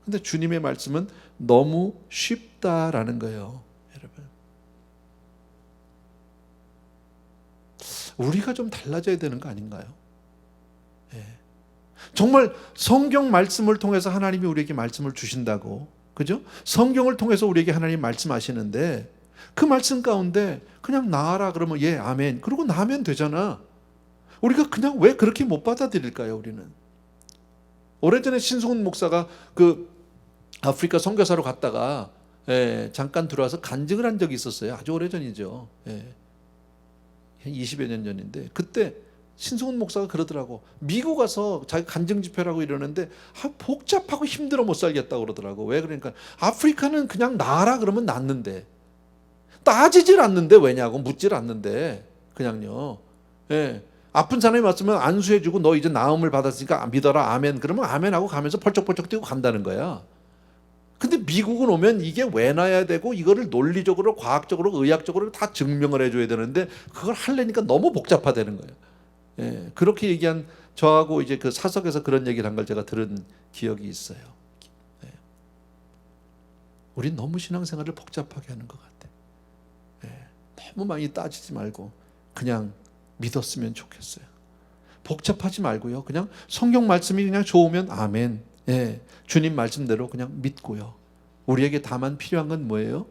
근데 주님의 말씀은 너무 쉽다라는 거예요. 여러분. 우리가 좀 달라져야 되는 거 아닌가요? 예. 정말 성경 말씀을 통해서 하나님이 우리에게 말씀을 주신다고, 그죠? 성경을 통해서 우리에게 하나님 말씀하시는데 그 말씀 가운데 그냥 나아라 그러면 예, 아멘. 그러고 나면 되잖아. 우리가 그냥 왜 그렇게 못 받아들일까요, 우리는? 오래전에 신승훈 목사가 그 아프리카 선교사로 갔다가 잠깐 들어와서 간증을 한 적이 있었어요. 아주 오래전이죠. 한 20여 년 전인데, 그때 신승훈 목사가 그러더라고. 미국 가서 자기 간증 집회라고 이러는데 복잡하고 힘들어 못 살겠다고 그러더라고. 왜 그러니까 아프리카는 그냥 나아라 그러면 낫는데, 따지질 않는데, 왜냐고 묻질 않는데 그냥요. 예. 아픈 사람이 왔으면 안수해주고 너 이제 나음을 받았으니까 믿어라 아멘 그러면 아멘하고 가면서 펄쩍펄쩍 뛰고 간다는 거야. 근데 미국은 오면 이게 왜 나야 되고 이거를 논리적으로 과학적으로 의학적으로 다 증명을 해줘야 되는데 그걸 하려니까 너무 복잡하다는 거예요. 예, 그렇게 얘기한 저하고 이제 그 사석에서 그런 얘기를 한 걸 제가 들은 기억이 있어요. 예. 우린 너무 신앙생활을 복잡하게 하는 것 같아. 예, 너무 많이 따지지 말고 그냥 믿었으면 좋겠어요. 복잡하지 말고요. 그냥 성경 말씀이 그냥 좋으면 아멘. 예, 주님 말씀대로 그냥 믿고요. 우리에게 다만 필요한 건 뭐예요?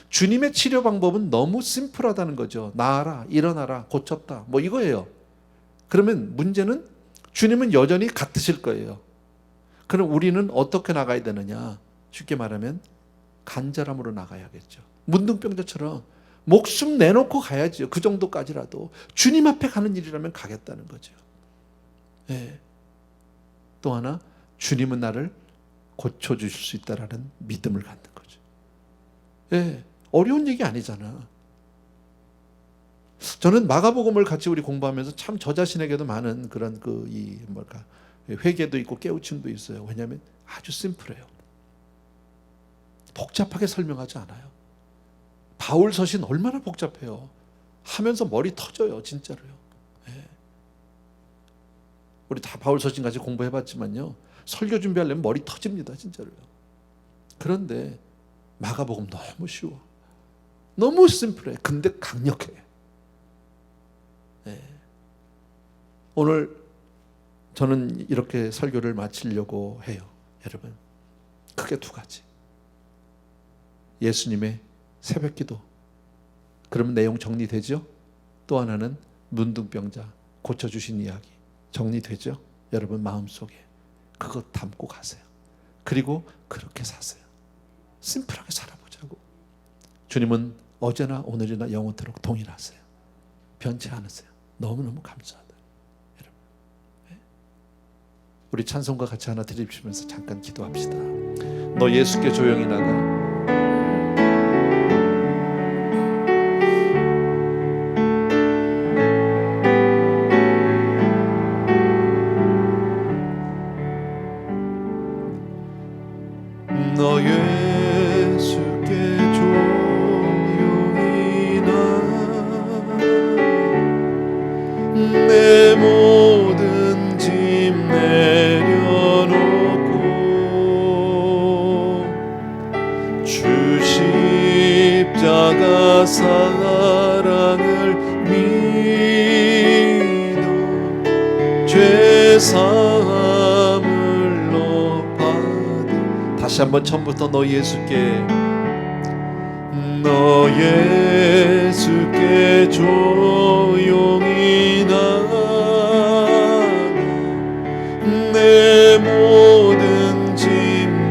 주님의 치료 방법은 너무 심플하다는 거죠. 나아라, 일어나라, 고쳤다. 뭐 이거예요. 그러면 문제는 주님은 여전히 같으실 거예요. 그럼 우리는 어떻게 나가야 되느냐? 쉽게 말하면 간절함으로 나가야겠죠. 문둥병자처럼 목숨 내놓고 가야죠. 그 정도까지라도 주님 앞에 가는 일이라면 가겠다는 거죠. 예. 또 하나, 주님은 나를 고쳐주실 수 있다라는 믿음을 갖는 거죠. 예. 어려운 얘기 아니잖아. 저는 마가복음을 같이 우리 공부하면서 참 저 자신에게도 많은 그런 회개도 있고 깨우침도 있어요. 왜냐하면 아주 심플해요. 복잡하게 설명하지 않아요. 바울 서신 얼마나 복잡해요. 하면서 머리 터져요, 진짜로요. 예. 우리 다 바울 서신 같이 공부해봤지만요, 설교 준비하려면 머리 터집니다, 진짜로요. 그런데 마가복음 너무 쉬워. 너무 심플해. 근데 강력해. 예. 오늘 저는 이렇게 설교를 마치려고 해요. 여러분, 크게 두 가지. 예수님의 새벽기도. 그러면 내용 정리되죠? 또 하나는 문둥병자 고쳐주신 이야기 정리되죠? 여러분 마음속에 그거 담고 가세요. 그리고 그렇게 사세요. 심플하게 살아보자고. 주님은 어제나 오늘이나 영원토록 동일하세요. 변치 않으세요. 너무너무 감사하다. 여러분, 우리 찬송가 같이 하나 드리시면서 잠깐 기도합시다. 너 예수께 조용히 나가. 너 예수께 조용히 나가. 내 모든 짐 내려놓고 주 십자가 사랑을 믿어 죄사함을 받은. 다시 한번 처음부터 너 예수께 조용히 나가. 내 모든 짐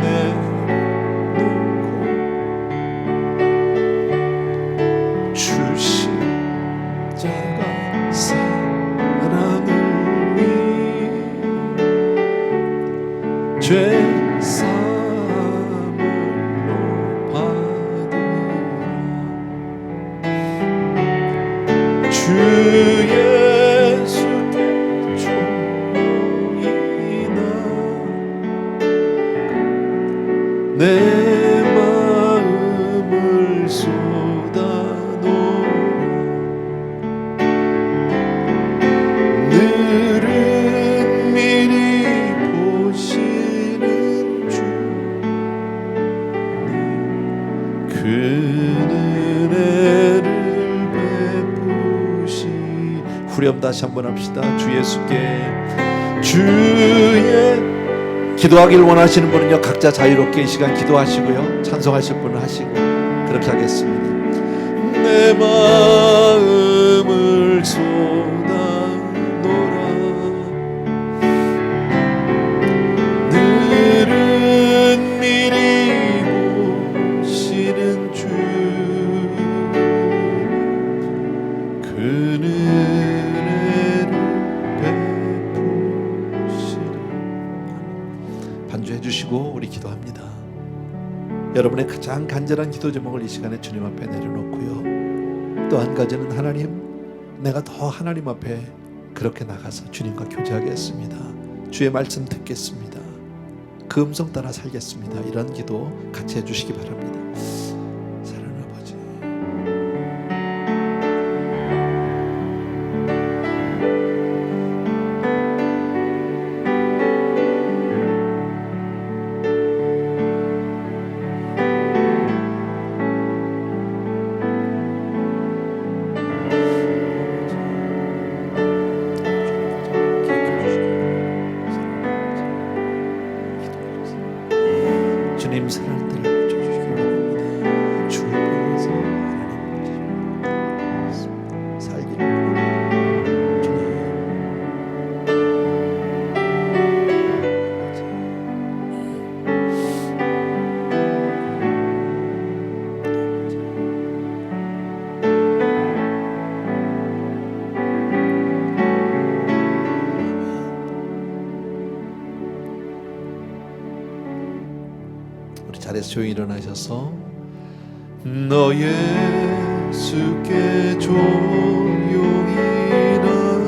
내놓고 주 십자가 사랑을 믿어 죄사함을 받으라. 주 예수께 조용히 나가. 내 마음을 쏟아놓아. 늘은 미리 보시는 주님 그 은혜를 베푸시. 후렴 다시 한번 합시다. 주 예수께 주의. 기도하길 원하시는 분은요 각자 자유롭게 이 시간 기도하시고요, 찬송하실 분은 하시고 그렇게 하겠습니다. 내 마음을 쏟아놓아. 늘은 미리 보시는 주 그 은혜를 베푸시라. 반주해 주시고 우리 기도합니다. 여러분의 가장 간절한 기도 제목을 이 시간에 주님 앞에 내려놓고요, 또 한 가지는 하나님, 내가 더 하나님 앞에 그렇게 나가서 주님과 교제하겠습니다. 주의 말씀 듣겠습니다. 그 음성 따라 살겠습니다. 이런 기도 같이 해주시기 바랍니다. 사랑하는 아버지, 주님 사랑들을 비춰주시기 바랍니다. 주를 보면서 하나님 살기를 바랍니다. 주님 우리 자리에서 조용히 일어나셔서 너 예수께 조용히 나가.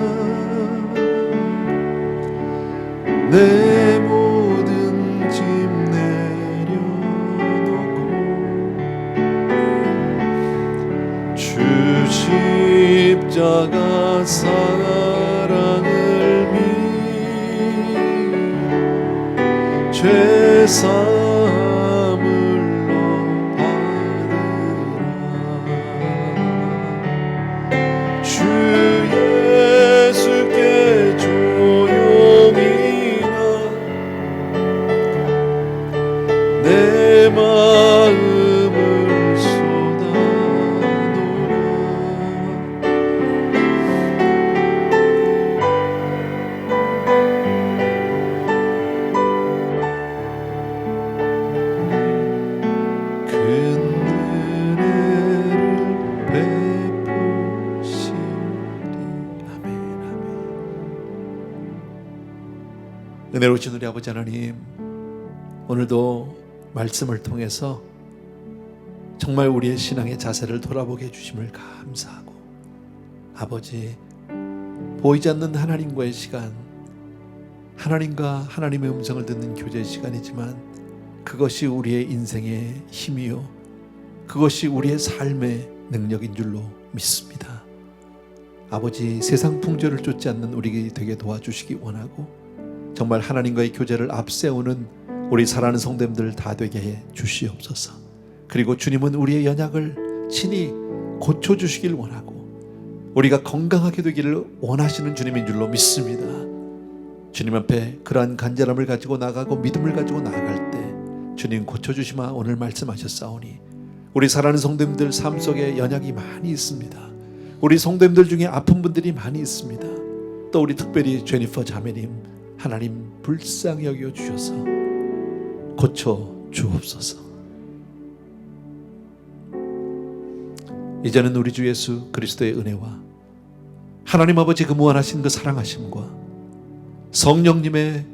내 모든 짐 내려놓고 주 십자가 사랑을 믿어 죄사함을 받으라. 주 예수께 조용히 나가. 내 마음을 은혜로우신 우리 아버지 하나님, 오늘도 말씀을 통해서 정말 우리의 신앙의 자세를 돌아보게 해주심을 감사하고, 아버지, 보이지 않는 하나님과의 시간, 하나님과 하나님의 음성을 듣는 교제의 시간이지만 그것이 우리의 인생의 힘이요, 그것이 우리의 삶의 능력인 줄로 믿습니다. 아버지, 세상 풍조를 쫓지 않는 우리 되게 도와주시기 원하고, 정말 하나님과의 교제를 앞세우는 우리 사랑하는 성도님들 다 되게 해 주시옵소서. 그리고 주님은 우리의 연약을 친히 고쳐주시길 원하고, 우리가 건강하게 되기를 원하시는 주님인 줄로 믿습니다. 주님 앞에 그러한 간절함을 가지고 나가고 믿음을 가지고 나아갈 때 주님 고쳐주시마 오늘 말씀하셨사오니, 우리 사랑하는 성도님들 삶 속에 연약이 많이 있습니다. 우리 성도님들 중에 아픈 분들이 많이 있습니다. 또 우리 특별히 제니퍼 자매님, 하나님 불쌍히 여겨 주셔서 고쳐 주옵소서. 이제는 우리 주 예수 그리스도의 은혜와 하나님 아버지 그 무한하신 그 사랑하심과 성령님의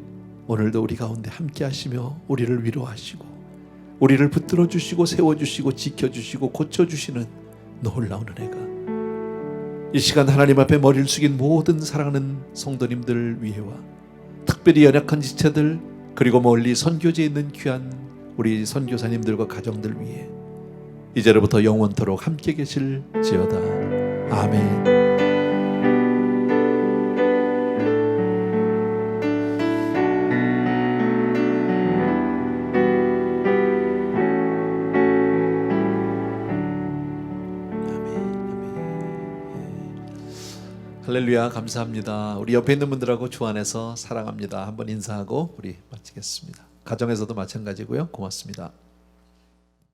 오늘도 우리 가운데 함께 하시며 우리를 위로하시고 우리를 붙들어 주시고 세워주시고 지켜주시고 고쳐주시는 놀라운 은혜가 이 시간 하나님 앞에 머리를 숙인 모든 사랑하는 성도님들 위해와 특별히 연약한 지체들, 그리고 멀리 선교지에 있는 귀한 우리 선교사님들과 가정들 위해 이제로부터 영원토록 함께 계실지어다. 아멘. 할렐루야, 감사합니다. 우리 옆에 있는 분들하고 주 안에서 사랑합니다 한번 인사하고 우리 마치겠습니다. 가정에서도 마찬가지고요. 고맙습니다.